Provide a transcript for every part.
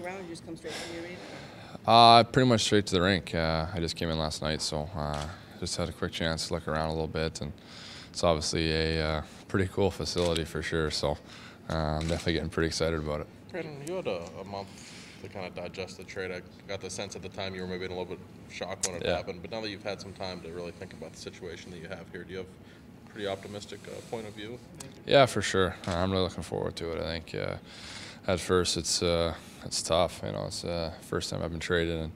around, or you just come straight to the arena? Pretty much straight to the rink. I just came in last night, so just had a quick chance to look around a little bit, and it's obviously a pretty cool facility for sure. So I'm definitely getting pretty excited about it. Brandon, you had a month to kind of digest the trade. I got the sense at the time you were maybe in a little bit of shock when it happened, but now that you've had some time to really think about the situation that you have here, do you have a pretty optimistic point of view? Yeah, for sure. I'm really looking forward to it. I think at first it's tough. It's the first time I've been traded, and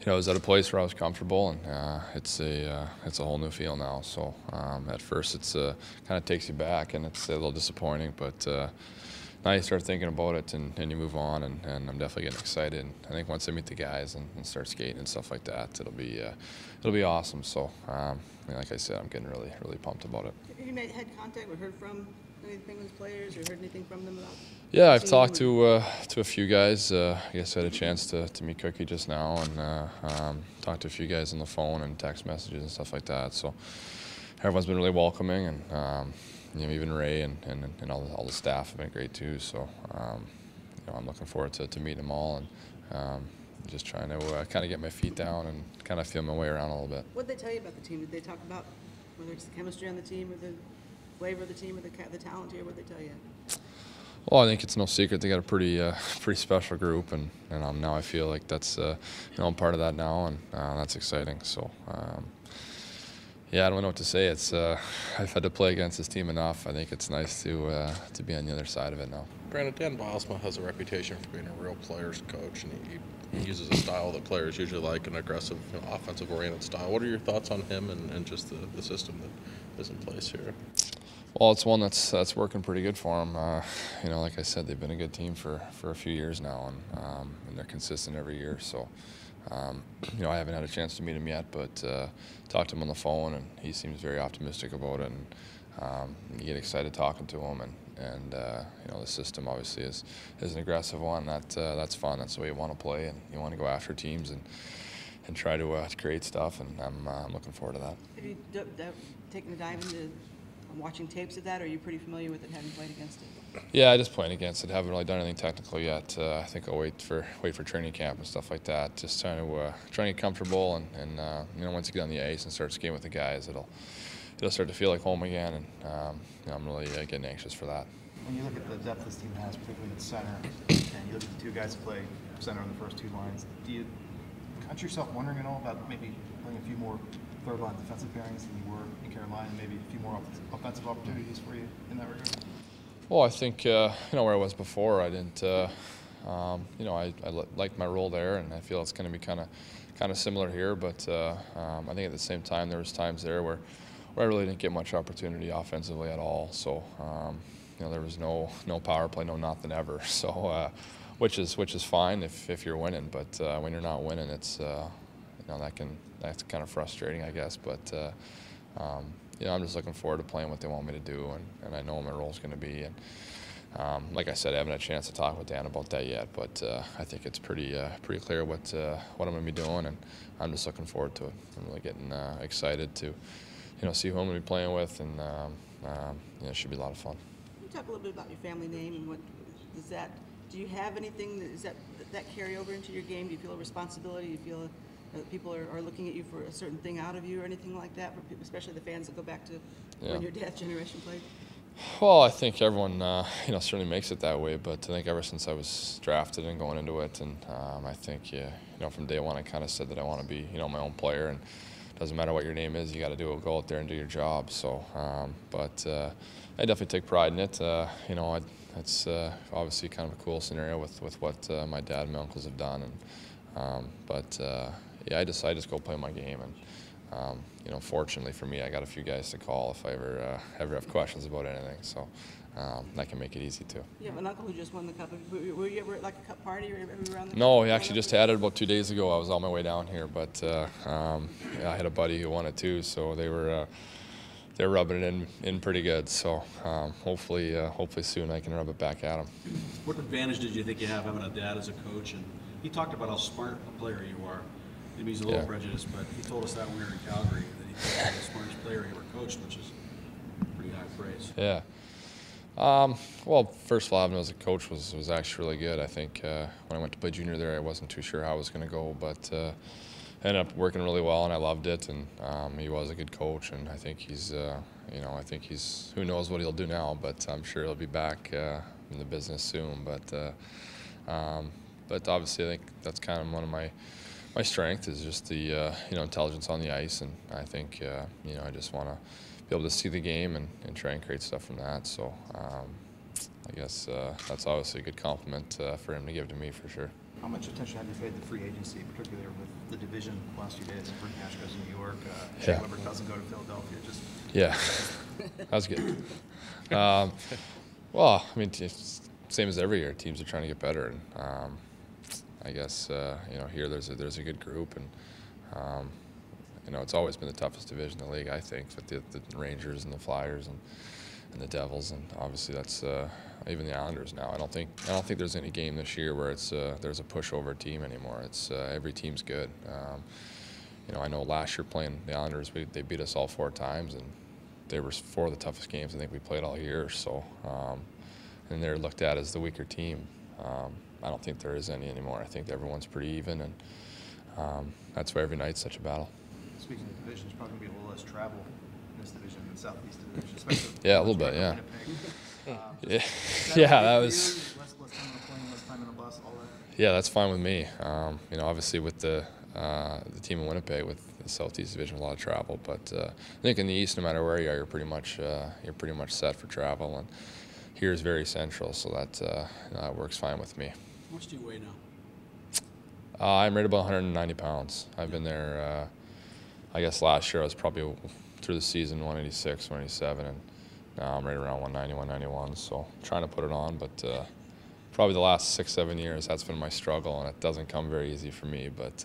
I was at a place where I was comfortable, and it's a whole new feel now. So at first it's kind of takes you back, and it's a little disappointing, but now you start thinking about it, and you move on, and I'm definitely getting excited. And I think once I meet the guys and start skating and stuff like that, it'll be awesome. So like I said, I'm getting really pumped about it. Have you had contact or heard from anything with players, or heard anything from them about? Yeah, I've talked to a few guys. I guess I had a chance to meet Cookie just now, and talked to a few guys on the phone and text messages and stuff like that. So everyone's been really welcoming, and even Ray and all the staff have been great too. So I'm looking forward to meeting them all, and just trying to kind of get my feet down and kind of feel my way around a little bit. What did they tell you about the team? Did they talk about whether it's the chemistry on the team, or the flavor of the team, or the talent here? What did they tell you? Well, I think it's no secret they got a pretty special group, and now I feel like that's I'm part of that now, and that's exciting. So yeah, I don't know what to say. It's I've had to play against this team enough. I think it's nice to be on the other side of it now. Brandon, Dan Bylsma has a reputation for being a real players coach, and he uses a style that players usually like, an aggressive, offensive-oriented style. What are your thoughts on him and just the system that is in place here? Well, it's one that's working pretty good for them. Like I said, they've been a good team for a few years now, and they're consistent every year. So, I haven't had a chance to meet him yet, but talked to him on the phone, and he seems very optimistic about it. And you get excited talking to him, and the system obviously is an aggressive one. That's fun. That's the way you want to play, and you want to go after teams and try to create stuff. And I'm looking forward to that. Have you taken a dive into watching tapes of that, or are you pretty familiar with it, having played against it? Yeah, I just playing against it. Haven't really done anything technical yet. I think I'll wait for training camp and stuff like that. Just trying to get comfortable, and once you get on the ice and start skating with the guys, it'll start to feel like home again, and I'm really getting anxious for that. When you look at the depth this team has, particularly at center, and you look at the two guys who play center on the first two lines, do you catch yourself wondering at all about maybe playing a few more third-line defensive pairings than you were in Carolina, maybe a few more offensive opportunities for you in that regard? Well, I think where I was before, I didn't. I liked my role there, and I feel it's going to be kind of similar here. But I think at the same time, there was times there where I really didn't get much opportunity offensively at all. So there was no power play, no nothing ever. So which is fine if you're winning, but when you're not winning, it's that's kind of frustrating, I guess. But I'm just looking forward to playing what they want me to do, and I know what my role is going to be. And like I said, I haven't had a chance to talk with Dan about that yet, but I think it's pretty clear what I'm going to be doing, and I'm just looking forward to it. I'm really getting excited to see who I'm going to be playing with, and it should be a lot of fun. Can you talk a little bit about your family name, and what does that? Do you have anything that carry over into your game? Do you feel a responsibility? Do you feel that people are looking at you for a certain thing out of you, or anything like that, for people, especially the fans that go back to when your dad's generation played? Well, I think everyone certainly makes it that way, but I think ever since I was drafted and going into it, and I think from day one I kind of said that I want to be my own player, and it doesn't matter what your name is, you got to go out there and do your job. So, but I definitely take pride in it. It's obviously kind of a cool scenario with what my dad and my uncles have done, and I just go play my game, and fortunately for me, I got a few guys to call if I ever have questions about anything, so that can make it easy too. You have an uncle who just won the cup. Were you ever at like a cup party or ever around the No, he actually just had it about 2 days ago. I was on my way down here, but I had a buddy who won it too, so they're rubbing it in pretty good. So hopefully soon I can rub it back at them. What advantage did you think you have having a dad as a coach? And he talked about how smart a player you are. Maybe he's a little prejudiced, but he told us that when we were in Calgary, that he was the smartest player he ever coached, which is pretty high praise. Yeah. Well, first of all, having him as a coach was actually really good. I think when I went to play junior there, I wasn't too sure how I was going to go, but ended up working really well, and I loved it. And he was a good coach, and I think he's, who knows what he'll do now, but I'm sure he'll be back in the business soon. But obviously, I think that's kind of one of my strength is just the intelligence on the ice, and I think I just want to be able to see the game and try and create stuff from that. So I guess that's obviously a good compliment for him to give to me for sure. How much attention have you paid to free agency, particularly with the division the last few days? Britt Nash goes to New York. Shea Yeah. Weber doesn't go to Philadelphia. Just Yeah, that was good. Well, I mean, it's same as every year. Teams are trying to get better, and I guess here there's a good group, and it's always been the toughest division in the league, I think, with the Rangers and the Flyers and the Devils, and obviously that's even the Islanders now. I don't think there's any game this year where there's a pushover team anymore. It's every team's good. I know last year playing the Islanders, they beat us all 4 times, and they were 4 of the toughest games I think we played all year. So, and they're looked at as the weaker team. I don't think there is any anymore. I think everyone's pretty even, and that's why every night's such a battle. speaking of division, there's probably going to be a little less travel in this division than Southeast Division, especially. Yeah, a little bit, yeah. Yeah. Yeah, that was. Less time on the plane, less time on the bus, all that. Yeah, that's fine with me. Obviously with the team in Winnipeg with the Southeast Division, a lot of travel. But I think in the East, no matter where you are, you're pretty much set for travel. And here is very central, so that works fine with me. How much do you weigh now? I'm right about 190 pounds. I've been there. I guess last year I was probably through the season 186, 187, and now I'm right around 190, 191. So trying to put it on, but probably the last 6-7 years that's been my struggle, and it doesn't come very easy for me. But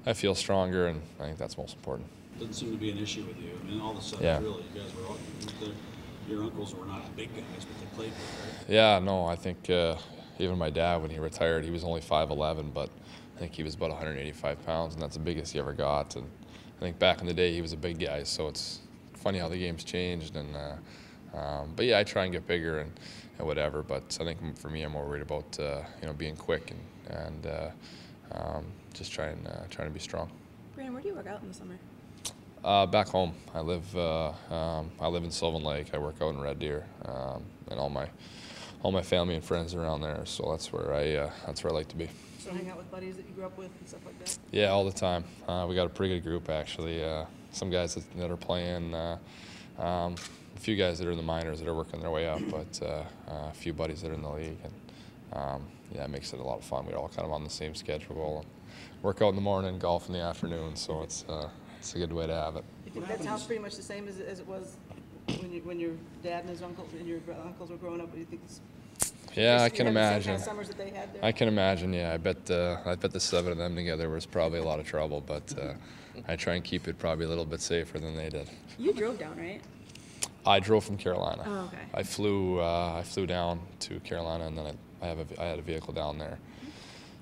I feel stronger, and I think that's most important. Doesn't seem to be an issue with you. I mean, all of a sudden, Yeah. really, you guys were all, your uncles were not big guys, but they played good, right? Yeah, no, I think even my dad, when he retired, he was only 5'11", but I think he was about 185 pounds, and that's the biggest he ever got. And I think back in the day, he was a big guy, so it's funny how the game's changed. And but yeah, I try and get bigger and whatever. But I think for me, I'm more worried about being quick and just trying to be strong. Brandon, where do you work out in the summer? Back home, I live in Sylvan Lake. I work out in Red Deer, and all my family and friends are around there. So that's where I like to be. So hang out with buddies that you grew up with and stuff like that? Yeah, all the time. We got a pretty good group, actually. Some guys that are playing, a few guys that are in the minors that are working their way up, but a few buddies that are in the league. And yeah, it makes it a lot of fun. We're all kind of on the same schedule. Work out in the morning, golf in the afternoon, so it's a good way to have it. You think that's how pretty much the same as it was when your dad and his uncles and your uncles were growing up? Do you think it's Yeah, I you can have the same kind imagine. of summers that they had there? I can imagine. Yeah, I bet the 7 of them together was probably a lot of trouble, but I try and keep it probably a little bit safer than they did. You drove down, right? I drove from Carolina. Oh, okay. I flew down to Carolina, and then I had a vehicle down there.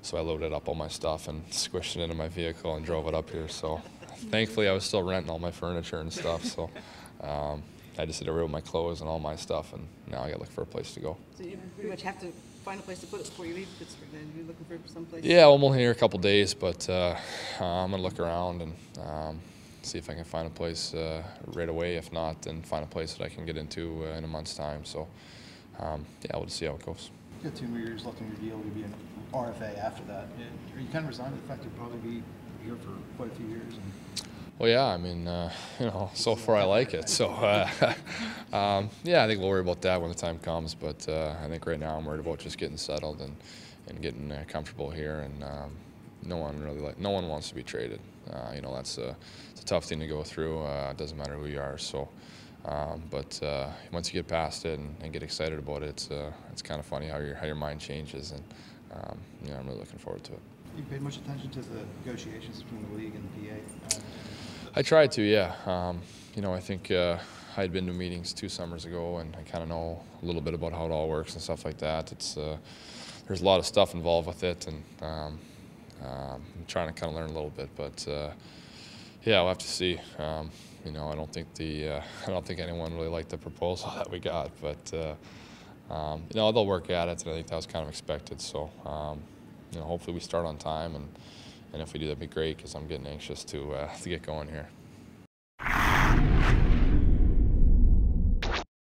So I loaded up all my stuff and squished it into my vehicle and drove it up here. So thankfully I was still renting all my furniture and stuff. So I just had to rid of my clothes and all my stuff, and now I got to look for a place to go. So you pretty much have to find a place to put it before you leave Pittsburgh then? You're looking for some place? Yeah, I'm only here a couple days, but I'm going to look around and see if I can find a place right away. If not, then find a place that I can get into in a month's time. So yeah, we'll just see how it goes. You got 2 more years left in your deal. You'll be an RFA after that. Are you kind of resigned to the fact you'll probably be here for quite a few years? Well, yeah, I mean, so far I like it. So, yeah, I think we'll worry about that when the time comes. But I think right now I'm worried about just getting settled and getting comfortable here. And no one wants to be traded. It's a tough thing to go through. It doesn't matter who you are. So, but once you get past it and get excited about it, it's kind of funny how your mind changes. And I'm really looking forward to it. You paid much attention to the negotiations between the league and the PA? I tried to, yeah. I think I had been to meetings 2 summers ago, and I kind of know a little bit about how it all works and stuff like that. There's a lot of stuff involved with it, and I'm trying to kind of learn a little bit. But yeah, we'll have to see. You know, I don't think I don't think anyone really liked the proposal that we got, but you know, they'll work at it, and I think that was kind of expected. So, you know, hopefully we start on time, and if we do, that'd be great because I'm getting anxious to get going here.